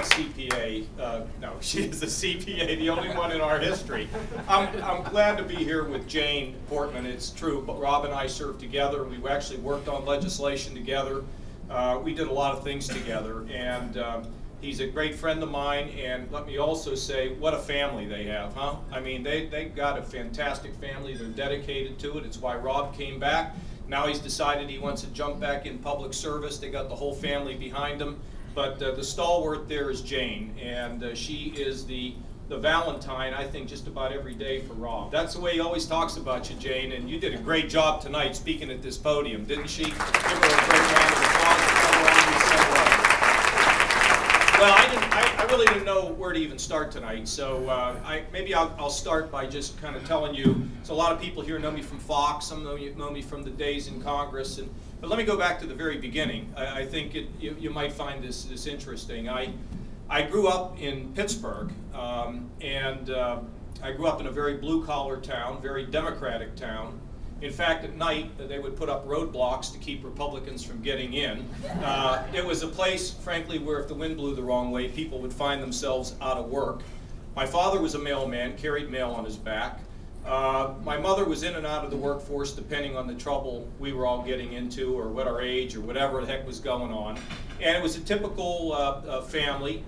CPA. No, she is a CPA, the only one in our history. I'm glad to be here with Jane Portman. It's true, but Rob and I served together. We actually worked on legislation together. We did a lot of things together, and he's a great friend of mine. And let me also say, what a family they have, huh? I mean, they've got a fantastic family. They're dedicated to it. It's why Rob came back. Now he's decided he wants to jump back in public service. They got the whole family behind him. But the stalwart there is Jane, and she is the Valentine, I think, just about every day for Rob. That's the way he always talks about you, Jane, and you did a great job tonight speaking at this podium, didn't she? Give her a great round of applause. Well, I really didn't know where to even start tonight, so maybe I'll start by just kind of telling you. So a lot of people here know me from Fox, some know me from the days in Congress, but let me go back to the very beginning. I think you might find this interesting. I grew up in Pittsburgh, and I grew up in a very blue-collar town, very democratic town. In fact, at night, they would put up roadblocks to keep Republicans from getting in. It was a place, frankly, where if the wind blew the wrong way, people would find themselves out of work. My father was a mailman, carried mail on his back. My mother was in and out of the workforce depending on the trouble we were all getting into or what our age or whatever the heck was going on. And it was a typical family,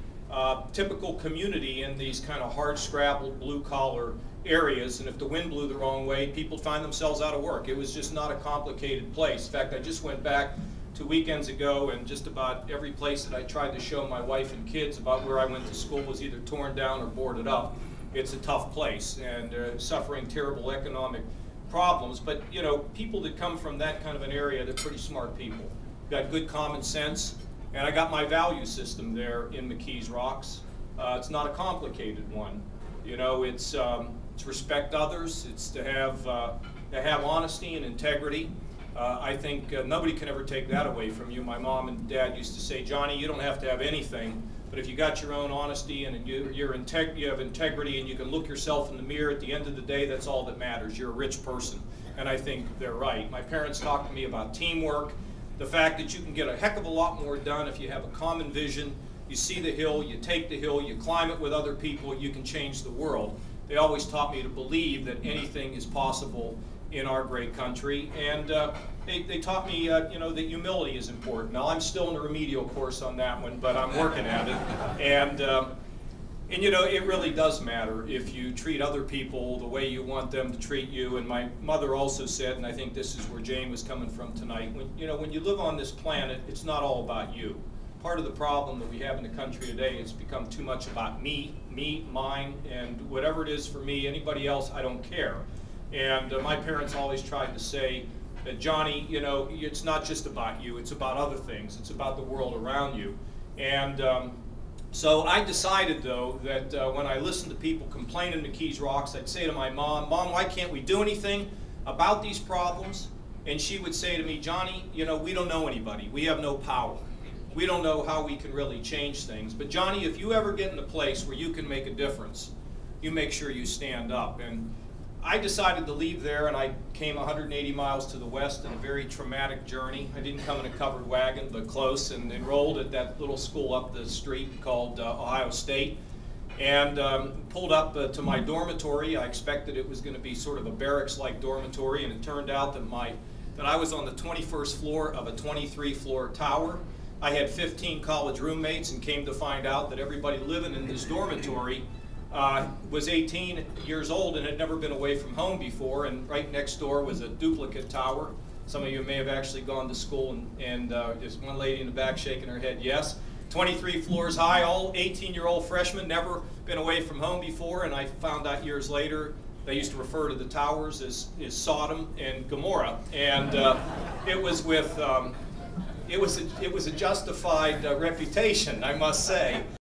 typical community in these kind of hard-scrabbled, blue-collar areas, and if the wind blew the wrong way, people find themselves out of work. It was just not a complicated place. In fact, I just went back 2 weekends ago, and just about every place that I tried to show my wife and kids about where I went to school was either torn down or boarded up. It's a tough place, and suffering terrible economic problems. But you know, people that come from that kind of an area, they're pretty smart people. Got good common sense, and I got my value system there in McKees Rocks. It's not a complicated one. You know, it's respect others. It's to have honesty and integrity. I think nobody can ever take that away from you. My mom and dad used to say, Johnny, you don't have to have anything, but if you got your own honesty and you have integrity and you can look yourself in the mirror at the end of the day, that's all that matters. You're a rich person. And I think they're right. My parents talked to me about teamwork, the fact that you can get a heck of a lot more done if you have a common vision. You see the hill, you take the hill, you climb it with other people, you can change the world. They always taught me to believe that anything is possible in our great country, and they taught me, you know, that humility is important. Now I'm still in the remedial course on that one, but I'm working at it, and you know, it really does matter if you treat other people the way you want them to treat you. And my mother also said, and I think this is where Jane was coming from tonight, when you live on this planet, it's not all about you. Part of the problem that we have in the country today is become too much about me, mine, and whatever it is for me, anybody else, I don't care. And my parents always tried to say that, Johnny, you know, it's not just about you, it's about other things. It's about the world around you. And so I decided, though, that when I listened to people complain in McKees Rocks, I'd say to my mom, Mom, why can't we do anything about these problems? And she would say to me, Johnny, you know, we don't know anybody. We have no power. We don't know how we can really change things. But Johnny, if you ever get in a place where you can make a difference, you make sure you stand up. And I decided to leave there, and I came 180 miles to the west in a very traumatic journey. I didn't come in a covered wagon, but close, and enrolled at that little school up the street called Ohio State. And pulled up to my dormitory. I expected it was going to be sort of a barracks-like dormitory, and it turned out that I was on the 21st floor of a 23-floor tower. I had 15 college roommates, and came to find out that everybody living in this dormitory was 18 years old and had never been away from home before, and right next door was a duplicate tower. Some of you may have actually gone to school, and there's one lady in the back shaking her head yes. 23 floors high, all 18-year-old freshmen, never been away from home before, and I found out years later they used to refer to the towers as Sodom and Gomorrah, and it was with it was a justified reputation, I must say.